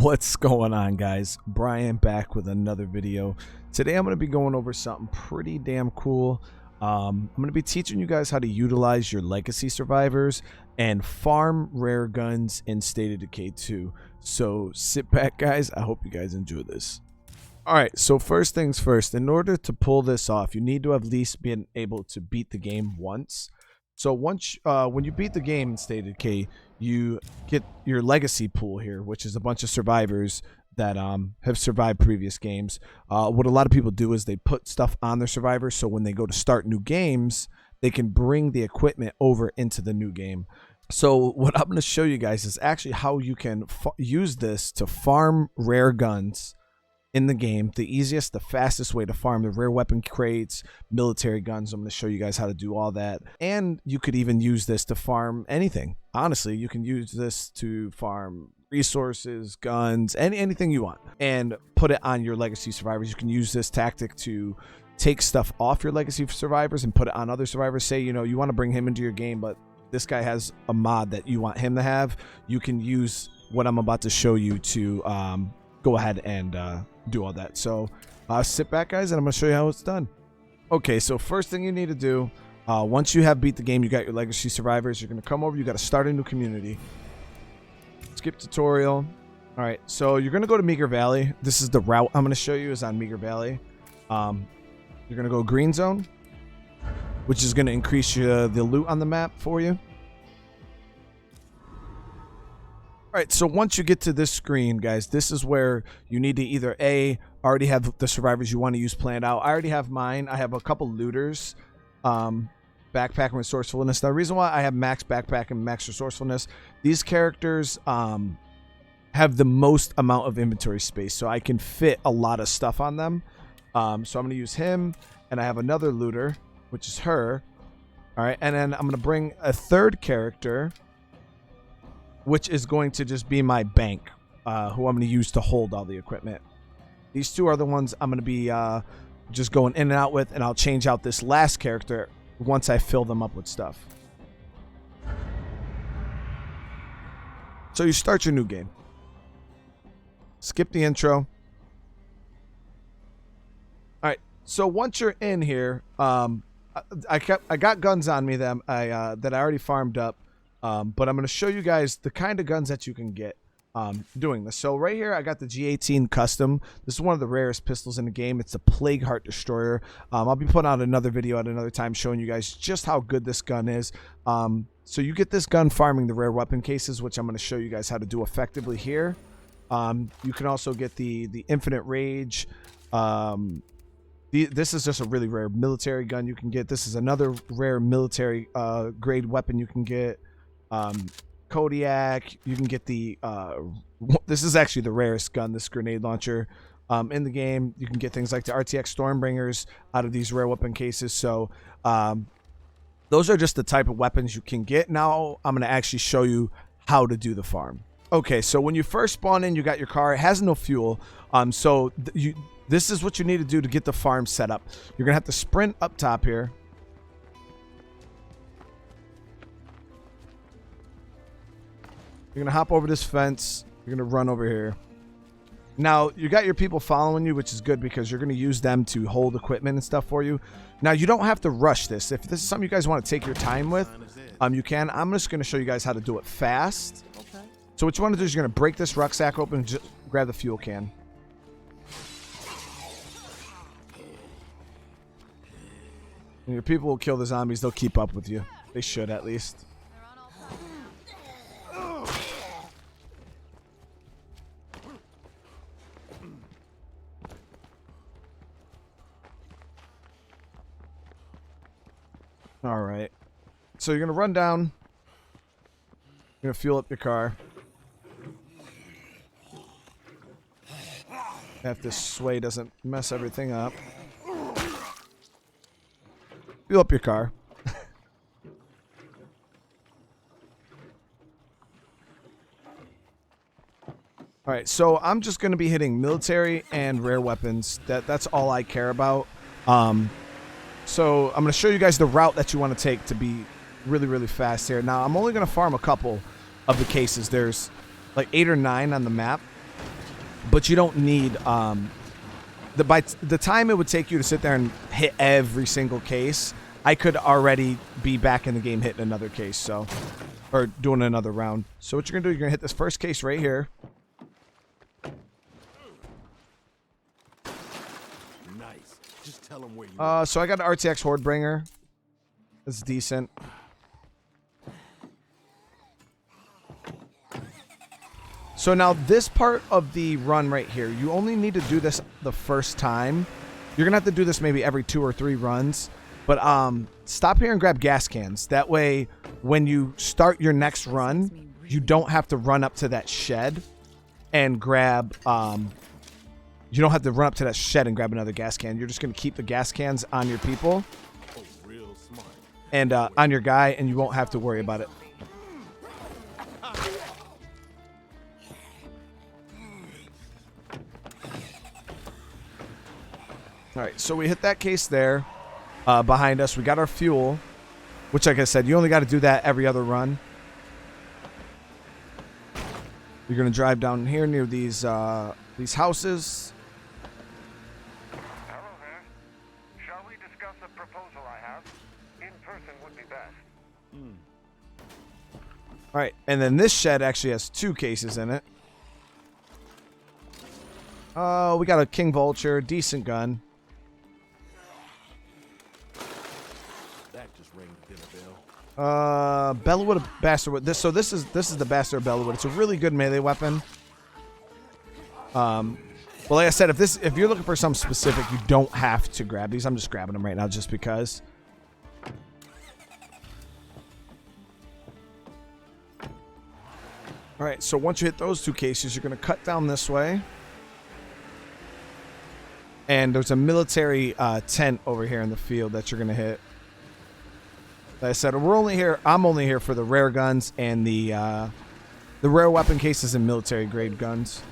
What's going on, guys? Brian back with another video. Today I'm going to be going over something pretty damn cool. I'm going to be teaching you guys how to utilize your legacy survivors and farm rare guns in State of Decay 2. So sit back, guys. I hope you guys enjoy this. Alright, so first things first, in order to pull this off, you need to have at least been able to beat the game once. So once, when you beat the game in State of Decay, you get your legacy pool here, which is a bunch of survivors that have survived previous games. What a lot of people do is they put stuff on their survivors, so when they go to start new games, they can bring the equipment over into the new game. So what I'm going to show you guys is actually how you can use this to farm rare guns in the game. The easiest, the fastest way to farm the rare weapon crates, military guns. I'm going to show you guys how to do all that. And you could even use this to farm anything. Honestly, you can use this to farm resources, guns, anything you want, and put it on your legacy survivors. You can use this tactic to take stuff off your legacy survivors and put it on other survivors. Say, you know, you want to bring him into your game, but this guy has a mod that you want him to have. You can use what I'm about to show you to go ahead and do all that. So sit back, guys, and I'm going to show you how it's done. Okay, so first thing you need to do, once you have beat the game, you got your legacy survivors, you're going to come over, you got to start a new community. Skip tutorial. All right, so you're going to go to Meager Valley. This is the route I'm going to show you is on Meager Valley. You're going to go green zone, which is going to increase the loot on the map for you. All right, so once you get to this screen, guys, this is where you need to either already have the survivors you want to use planned out. I already have mine. I have a couple looters, backpack and resourcefulness. The reason why I have max backpack and max resourcefulness, these characters have the most amount of inventory space, so I can fit a lot of stuff on them. So I'm going to use him, and I have another looter, which is her. All right, and then I'm going to bring a third character, which is going to just be my bank, who I'm going to use to hold all the equipment. These two are the ones I'm going to be just going in and out with, and I'll change out this last character once I fill them up with stuff. So you start your new game. Skip the intro. All right, so once you're in here, I got guns on me that I already farmed up. But I'm going to show you guys the kind of guns that you can get doing this. So right here, I got the G18 Custom. This is one of the rarest pistols in the game. It's a Plague Heart Destroyer. I'll be putting out another video at another time showing you guys just how good this gun is. So you get this gun farming the rare weapon cases, which I'm going to show you guys how to do effectively here. You can also get the Infinite Rage. This is just a really rare military gun you can get. This is another rare military grade weapon you can get. Kodiak, you can get the this is actually the rarest gun, this grenade launcher in the game. You can get things like the RTX Stormbringers out of these rare weapon cases. So those are just the type of weapons you can get. Now I'm going to actually show you how to do the farm. Okay, so when you first spawn in, you got your car. It has no fuel. This is what you need to do to get the farm set up. You're going to have to sprint up top here. You're going to hop over this fence. You're going to run over here. Now, you got your people following you, which is good because you're going to use them to hold equipment and stuff for you. Now, you don't have to rush this. If this is something you guys want to take your time with, you can. I'm just going to show you guys how to do it fast. Okay. So what you want to do is you're going to break this rucksack open and just grab the fuel can. And your people will kill the zombies. They'll keep up with you. They should, at least. All right, so you're gonna run down. You're gonna fuel up your car. If this sway doesn't mess everything up, fuel up your car. All right, so I'm just gonna be hitting military and rare weapons. That's all I care about. So I'm going to show you guys the route that you want to take to be really, really fast here. Now, I'm only going to farm a couple of the cases. There's like 8 or 9 on the map. but you don't need by the time it would take you to sit there and hit every single case, I could already be back in the game hitting another case, so, or doing another round. So what you're gonna do, you're gonna hit this first case right here. Nice. Just tell them where you So I got an RTX Hordebringer. It's decent. So now this part of the run right here, you only need to do this the first time. You're gonna have to do this maybe every 2 or 3 runs. But stop here and grab gas cans. That way, when you start your next run, you don't have to run up to that shed and grab. You don't have to run up to that shed and grab another gas can. You're just gonna keep the gas cans on your people and on your guy, and you won't have to worry about it. All right, so we hit that case there. Behind us, we got our fuel, which, like I said, you only got to do that every other run. You're gonna drive down here near these houses. Hello there. Shall we discuss a proposal I have? In person would be best. All right, and then this shed actually has 2 cases in it. We got a King Vulture, decent gun. Bellawood Bastardwood. This is the Bastard Bellawood. It's a really good melee weapon. Well, like I said, if you're looking for something specific, you don't have to grab these. I'm just grabbing them right now just because. All right, so once you hit those 2 cases, you're gonna cut down this way, and there's a military tent over here in the field that you're gonna hit. Like I said, I'm only here for the rare guns and the rare weapon cases and military grade guns.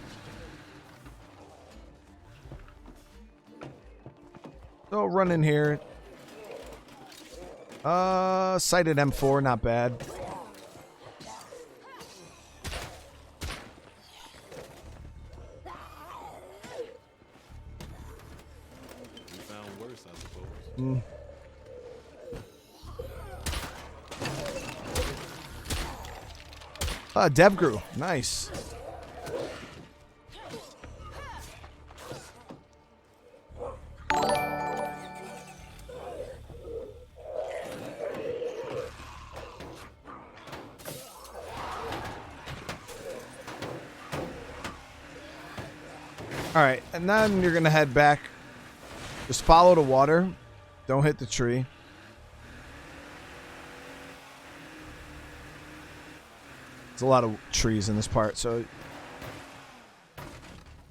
So run in here. Sighted M4, not bad. We found worse, I suppose. Devgrew. Nice. Alright, and then you're going to head back. Just follow the water. Don't hit the tree. There's a lot of trees in this part, so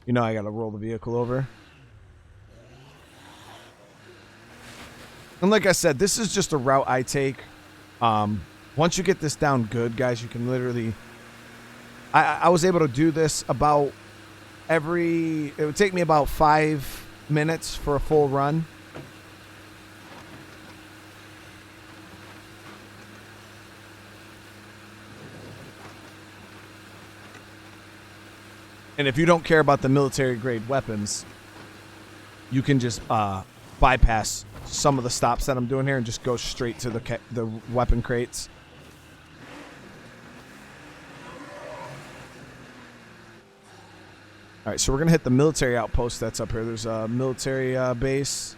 you know I gotta roll the vehicle over. And like I said, this is just a route I take. Once you get this down good, guys, you can literally... I was able to do this about it would take me about 5 minutes for a full run. And if you don't care about the military grade weapons, you can just bypass some of the stops that I'm doing here and just go straight to the weapon crates. All right, so we're gonna hit the military outpost that's up here. There's a military base.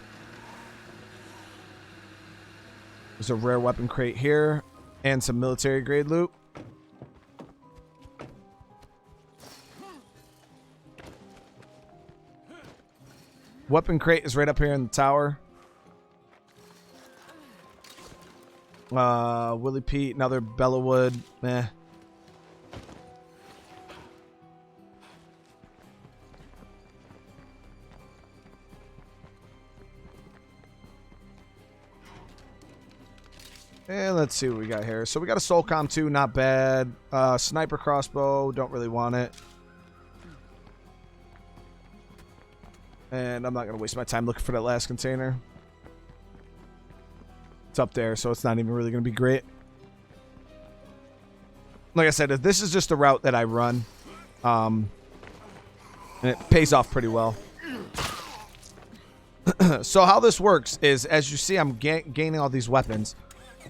There's a rare weapon crate here and some military grade loot. Weapon crate is right up here in the tower. Willie Pete, another Bellawood. Meh. And let's see what we got here. So we got a Solcom 2, not bad. Sniper crossbow, don't really want it. And I'm not going to waste my time looking for that last container. It's up there, so it's not even really going to be great. Like I said, if this is just the route that I run, And it pays off pretty well. So how this works is, as you see, I'm gaining all these weapons.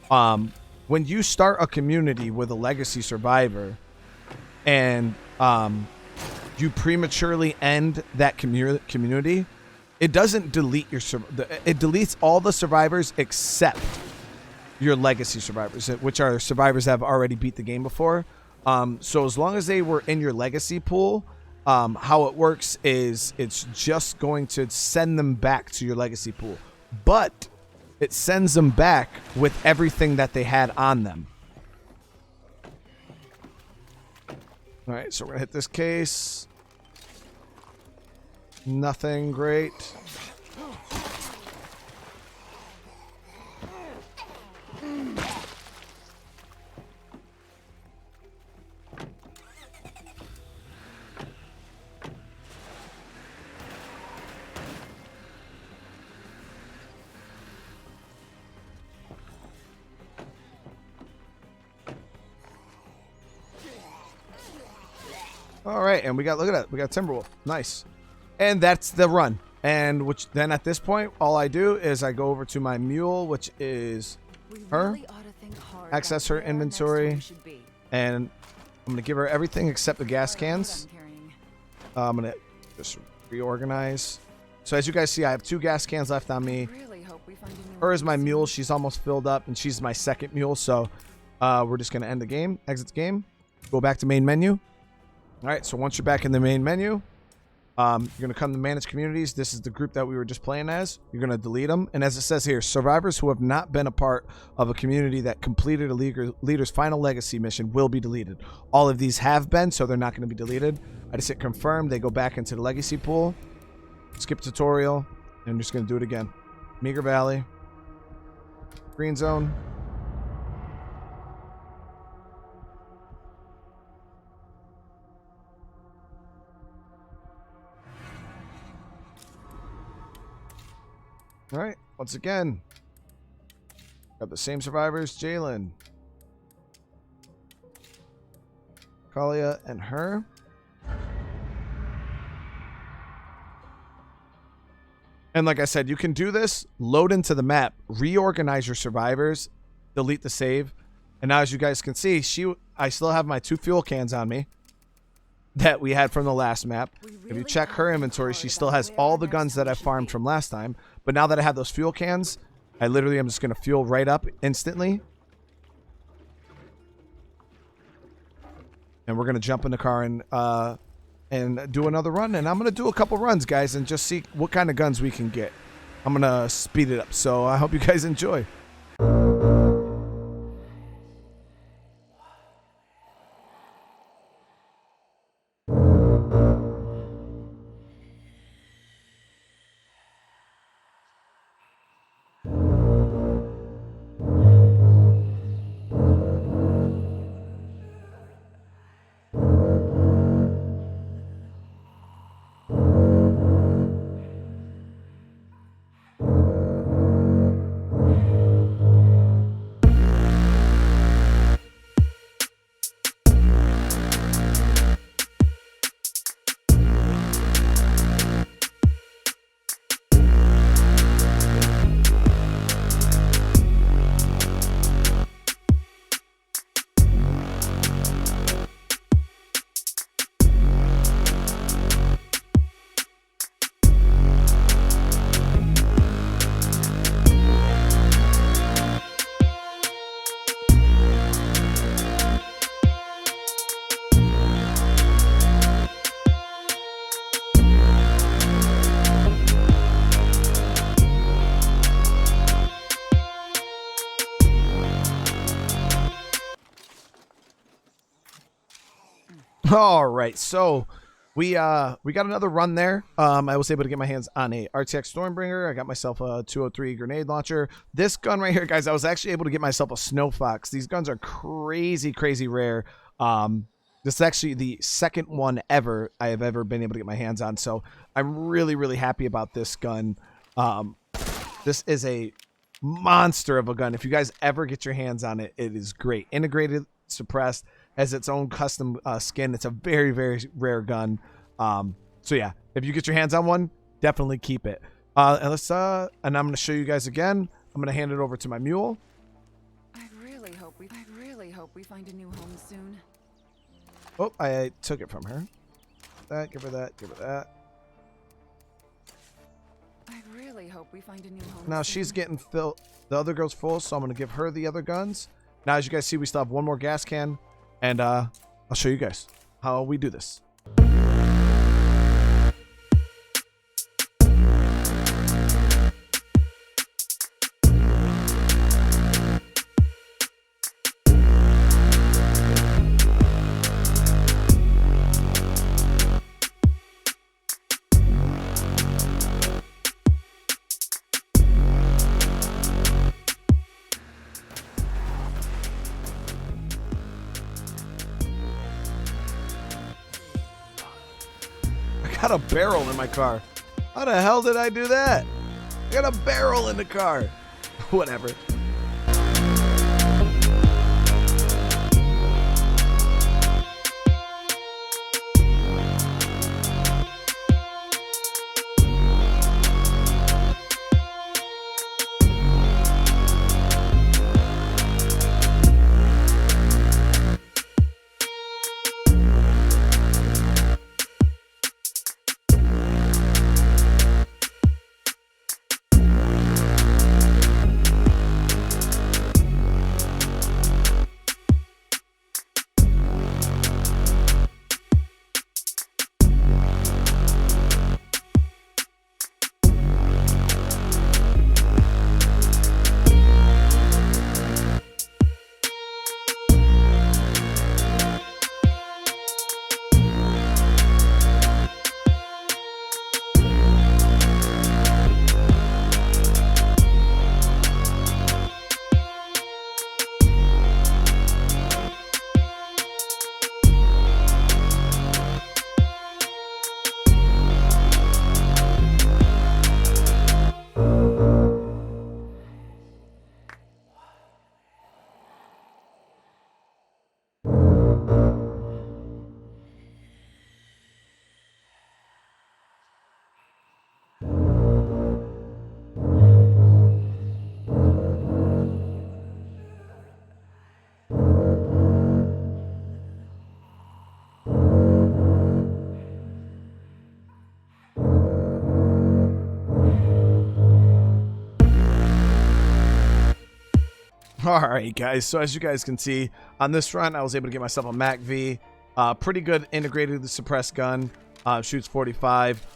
When you start a community with a legacy survivor and you prematurely end that community, it doesn't delete your it deletes all the survivors except your legacy survivors, which are survivors that have already beat the game before. So as long as they were in your legacy pool, how it works is it's just going to send them back to your legacy pool, but it sends them back with everything that they had on them. All right, so we're gonna hit this case. Nothing great. All right, and we got, look at that, we got Timberwolf. Nice. And that's the run. And which then at this point, all I do is I go over to my mule, which is her, access her inventory, and I'm gonna give her everything except the gas cans. I'm gonna just reorganize. So as you guys see, I have 2 gas cans left on me. Her is my mule. She's almost filled up, and she's my second mule. So we're just gonna end the game, exit the game, go back to main menu. All right, so once you're back in the main menu, you're going to come to manage communities. This is the group that we were just playing as. You're going to delete them. And as it says here, survivors who have not been a part of a community that completed a leader's final legacy mission will be deleted. All of these have been, so they're not going to be deleted. I just hit confirm. They go back into the legacy pool. Skip tutorial. And I'm just going to do it again. Meager Valley. Green zone. All right, once again, got the same survivors, Jalen, Kalia, and her. And like I said, you can do this, load into the map, reorganize your survivors, delete the save. And now as you guys can see, I still have my 2 fuel cans on me that we had from the last map. If you check her inventory, she still has all the guns that I farmed from last time. But now that I have those fuel cans, I literally am just going to fuel right up instantly. And we're going to jump in the car and do another run. And I'm going to do a couple runs, guys, and just see what kind of guns we can get. I'm going to speed it up. So I hope you guys enjoy. All right, so we got another run there. I was able to get my hands on a RTX Stormbringer. I got myself a 203 grenade launcher. This gun right here, guys, I was actually able to get myself a Snow Fox. These guns are crazy rare. This is actually the second one ever I have ever been able to get my hands on, so I'm really happy about this gun. This is a monster of a gun. If you guys ever get your hands on it, it is great. Integrated, suppressed, has its own custom skin. It's a very rare gun. So yeah, if you get your hands on one, definitely keep it. And I'm going to show you guys again. I'm going to hand it over to my mule. I really hope we find a new home soon. Oh, I took it from her. Give her that. Give her that. I really hope we find a new home Now soon. she's getting filled. The other girl's full, so I'm going to give her the other guns. Now, as you guys see, we still have one more gas can. And I'll show you guys how we do this. I got a barrel in my car. How the hell did I do that? I got a barrel in the car. Whatever. Alright guys, so as you guys can see, on this run I was able to get myself a Mac V. Pretty good integrated suppressed gun. Shoots 45.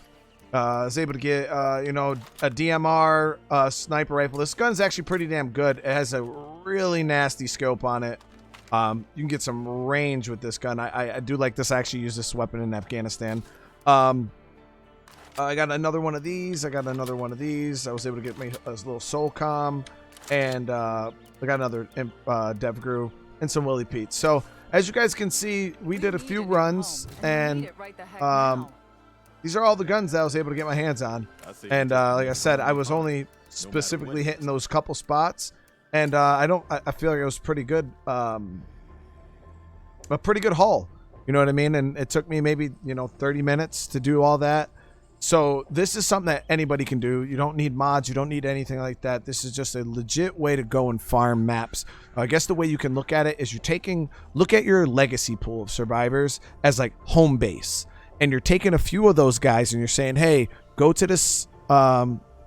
I was able to get, you know, a DMR sniper rifle. This gun's actually pretty damn good. It has a really nasty scope on it. You can get some range with this gun. I do like this. I actually use this weapon in Afghanistan. I got another one of these. I got another one of these. I was able to get me a little SOCOM. And I got another Dev Grew and some Willie Pete. So as you guys can see, we did a few runs, and these are all the guns that I was able to get my hands on. And like I said, I was only specifically hitting those couple spots, and I feel like it was pretty good, a pretty good haul. You know what I mean? And it took me maybe 30 minutes to do all that. So this is something that anybody can do. You don't need mods. You don't need anything like that. This is just a legit way to go and farm maps. I guess the way you can look at it is look at your legacy pool of survivors as like home base. And you're taking a few of those guys and you're saying, hey, go to this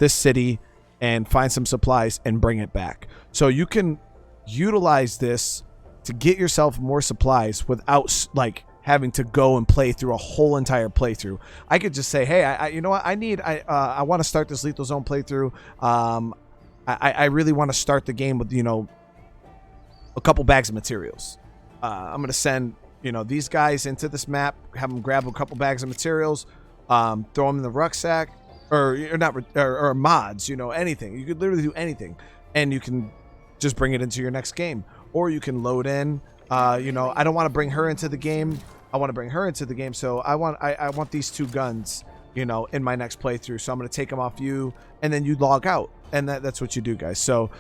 city and find some supplies and bring it back. So you can utilize this to get yourself more supplies without like having to go and play through a whole entire playthrough. I could just say, hey, you know what? I want to start this Lethal Zone playthrough. I really want to start the game with, a couple bags of materials. I'm going to send, these guys into this map, have them grab a couple bags of materials, throw them in the rucksack, or mods, anything. You could literally do anything, and you can just bring it into your next game. Or you can load in, I don't want to bring her into the game. I want to bring her into the game, so I want these two guns, in my next playthrough. So I'm going to take them off you, and then you log out, and that's what you do, guys. So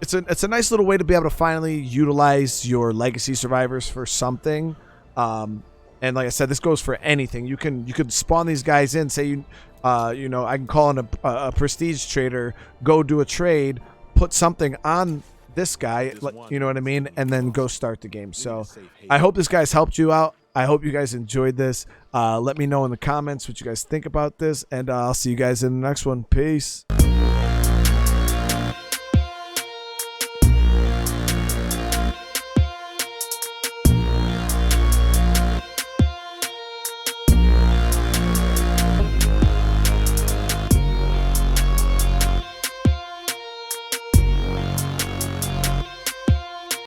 it's a nice little way to be able to finally utilize your legacy survivors for something, and And like I said, this goes for anything. You could spawn these guys in. Say you know, I can call in a prestige trader, go do a trade, put something on this guy, you know what I mean, and then go start the game. So I hope this guy's helped you out. I hope you guys enjoyed this. Let me know in the comments what you guys think about this, and I'll see you guys in the next one. Peace.